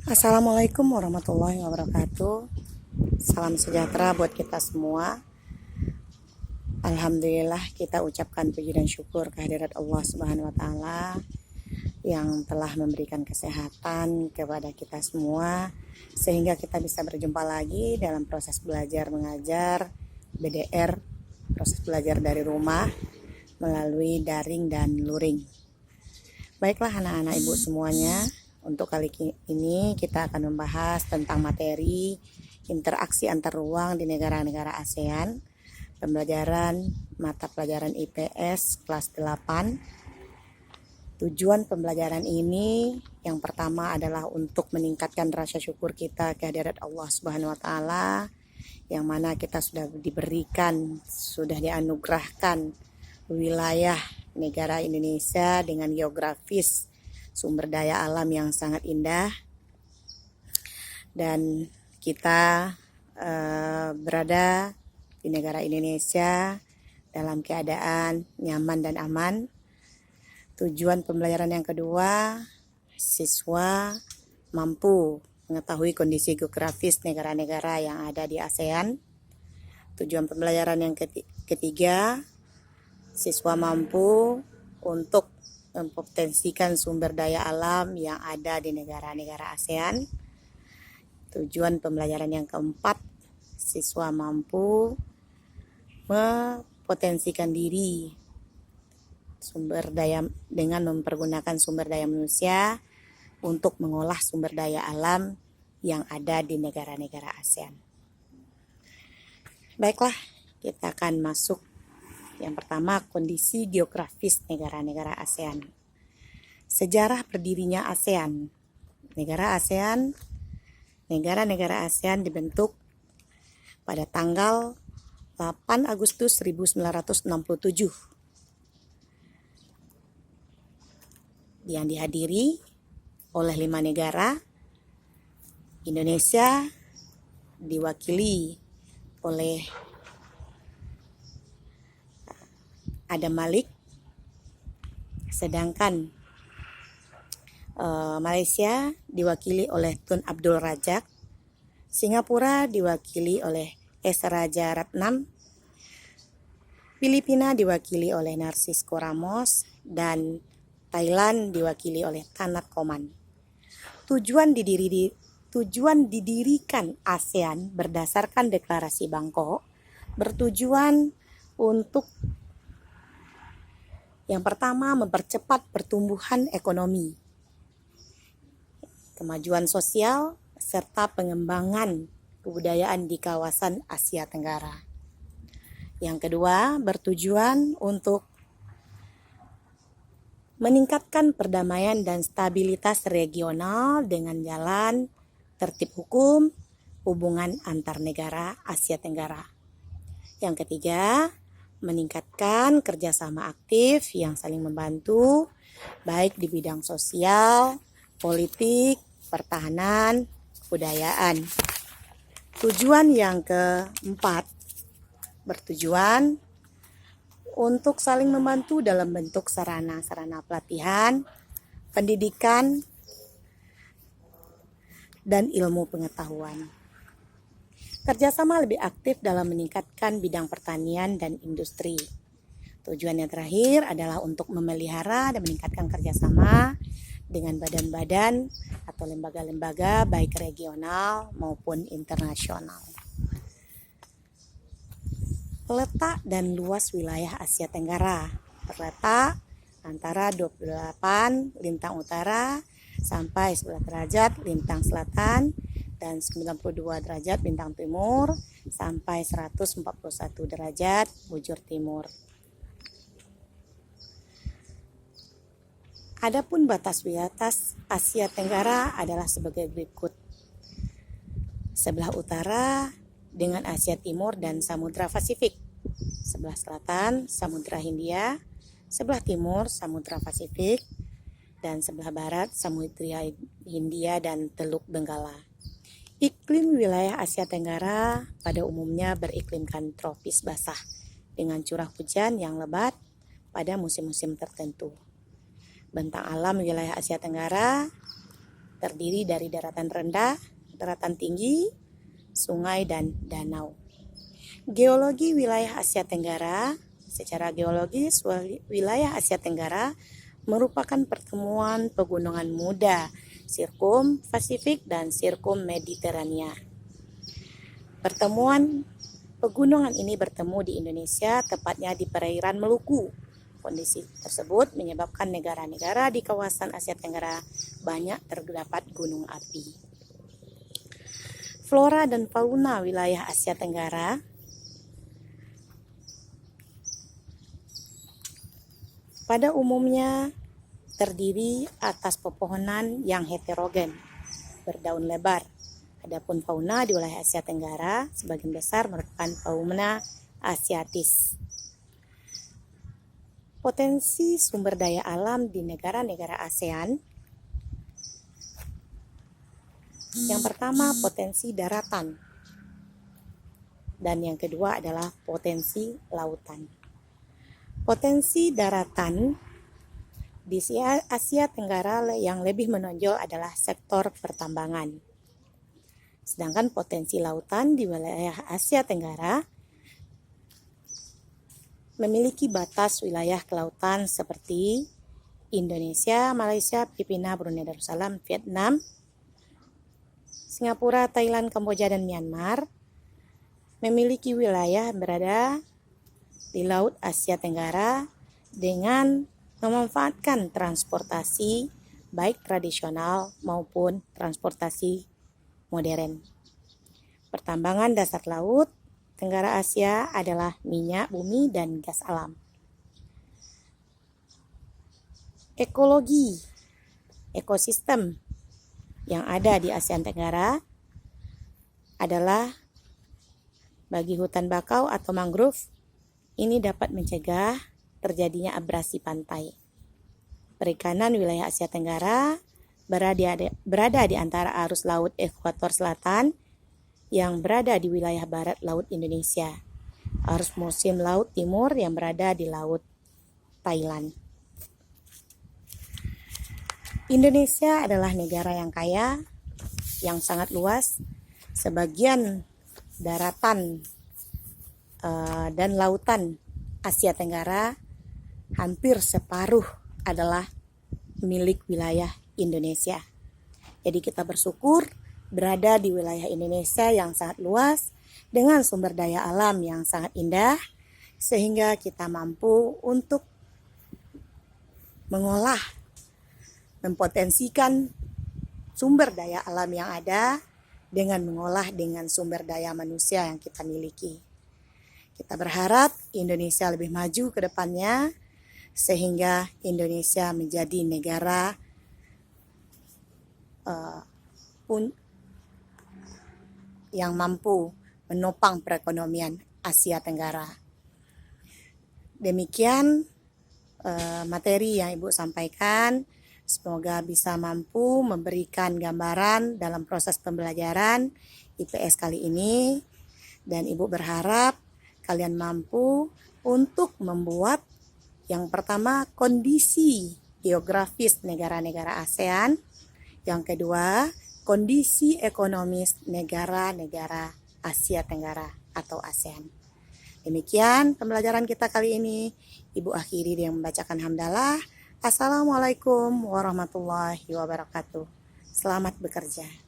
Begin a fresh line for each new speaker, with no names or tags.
Assalamualaikum warahmatullahi wabarakatuh. Salam sejahtera buat kita semua. Alhamdulillah, kita ucapkan puji dan syukur kehadirat Allah Subhanahu wa taala yang telah memberikan kesehatan kepada kita semua sehingga kita bisa berjumpa lagi dalam proses belajar mengajar BDR, proses belajar dari rumah melalui daring dan luring. Baiklah anak-anak ibu semuanya, untuk kali ini kita akan membahas tentang materi interaksi antar ruang di negara-negara ASEAN, pembelajaran mata pelajaran IPS kelas 8. Tujuan pembelajaran ini yang pertama adalah untuk meningkatkan rasa syukur kita kehadirat Allah Subhanahu wa taala, yang mana kita sudah diberikan, sudah dianugerahkan wilayah negara Indonesia dengan geografis sumber daya alam yang sangat indah, dan kita berada di negara Indonesia dalam keadaan nyaman dan aman. Tujuan pembelajaran yang kedua, siswa mampu mengetahui kondisi geografis negara-negara yang ada di ASEAN. Tujuan pembelajaran yang ketiga, siswa mampu untuk mempotensikan sumber daya alam yang ada di negara-negara ASEAN. Tujuan pembelajaran yang keempat, siswa mampu mempotensikan diri sumber daya dengan mempergunakan sumber daya manusia untuk mengolah sumber daya alam yang ada di negara-negara ASEAN. Baiklah, kita akan masuk yang pertama, kondisi geografis negara-negara ASEAN. Sejarah berdirinya ASEAN. Negara-negara ASEAN dibentuk pada tanggal 8 Agustus 1967 yang dihadiri oleh 5 negara. Indonesia diwakili oleh Adam Malik, sedangkan Malaysia diwakili oleh Tun Abdul Razak, Singapura diwakili oleh S. Raja Ratnam, Filipina diwakili oleh Narcisco Ramos, dan Thailand diwakili oleh Tanat Koman. Tujuan didirikan ASEAN berdasarkan Deklarasi Bangkok bertujuan untuk yang pertama, mempercepat pertumbuhan ekonomi, kemajuan sosial, serta pengembangan kebudayaan di kawasan Asia Tenggara. Yang kedua, bertujuan untuk meningkatkan perdamaian dan stabilitas regional dengan jalan tertib hukum, hubungan antar negara Asia Tenggara. Yang ketiga, meningkatkan kerjasama aktif yang saling membantu, baik di bidang sosial, politik, pertahanan, kebudayaan. Tujuan yang keempat, bertujuan untuk saling membantu dalam bentuk sarana-sarana pelatihan, pendidikan, dan ilmu pengetahuan. Kerjasama lebih aktif dalam meningkatkan bidang pertanian dan industri. Tujuan yang terakhir adalah untuk memelihara dan meningkatkan kerjasama dengan badan-badan atau lembaga-lembaga baik regional maupun internasional. Letak dan luas wilayah Asia Tenggara terletak antara 28 lintang utara sampai 11 derajat lintang selatan dan 92 derajat lintang timur sampai 141 derajat bujur timur. Adapun batas Asia Tenggara adalah sebagai berikut. Sebelah utara dengan Asia Timur dan Samudra Pasifik. Sebelah selatan Samudra Hindia, sebelah timur Samudra Pasifik, dan sebelah barat Samudra Hindia dan Teluk Benggala. Iklim wilayah Asia Tenggara pada umumnya beriklimkan tropis basah dengan curah hujan yang lebat pada musim-musim tertentu. Bentang alam wilayah Asia Tenggara terdiri dari daratan rendah, daratan tinggi, sungai, dan danau. Geologi wilayah Asia Tenggara. Secara geologis, wilayah Asia Tenggara merupakan pertemuan pegunungan muda, Sirkum Pasifik dan Sirkum Mediterania. Pertemuan pegunungan ini bertemu di Indonesia, tepatnya di perairan Maluku. Kondisi tersebut menyebabkan negara-negara di kawasan Asia Tenggara banyak terdapat gunung api. Flora dan fauna wilayah Asia Tenggara. Pada umumnya terdiri atas pepohonan yang heterogen, berdaun lebar. Adapun fauna di wilayah Asia Tenggara sebagian besar merupakan fauna asiatis. Potensi sumber daya alam di negara-negara ASEAN. Yang pertama, potensi daratan. Dan yang kedua adalah potensi lautan. Potensi daratan di Asia Tenggara yang lebih menonjol adalah sektor pertambangan. Sedangkan potensi lautan di wilayah Asia Tenggara memiliki batas wilayah kelautan seperti Indonesia, Malaysia, Filipina, Brunei Darussalam, Vietnam, Singapura, Thailand, Kamboja, dan Myanmar memiliki wilayah berada di Laut Asia Tenggara dengan memanfaatkan transportasi baik tradisional maupun transportasi modern. Pertambangan dasar laut Tenggara Asia adalah minyak bumi dan gas alam. Ekologi, ekosistem yang ada di Asia Tenggara adalah bagi hutan bakau atau mangrove. Ini dapat mencegah terjadinya abrasi pantai. Perikanan wilayah Asia Tenggara berada di antara arus laut ekuator selatan yang berada di wilayah barat laut Indonesia, arus musim laut timur yang berada di laut Thailand. Indonesia adalah negara yang kaya, yang sangat luas. Sebagian daratan dan lautan Asia Tenggara hampir separuh adalah milik wilayah Indonesia. Jadi kita bersyukur berada di wilayah Indonesia yang sangat luas dengan sumber daya alam yang sangat indah, sehingga kita mampu untuk mengolah, mempotensikan sumber daya alam yang ada dengan mengolah dengan sumber daya manusia yang kita miliki. Kita berharap Indonesia lebih maju ke depannya sehingga Indonesia menjadi negara yang mampu menopang perekonomian Asia Tenggara. Demikian materi yang Ibu sampaikan. Semoga bisa mampu memberikan gambaran dalam proses pembelajaran IPS kali ini. Dan Ibu berharap kalian mampu untuk membuat yang pertama kondisi geografis negara-negara ASEAN. Yang kedua, kondisi ekonomis negara-negara Asia Tenggara atau ASEAN. Demikian pembelajaran kita kali ini. Ibu akhiri dengan membacakan hamdalah. Assalamualaikum warahmatullahi wabarakatuh. Selamat bekerja.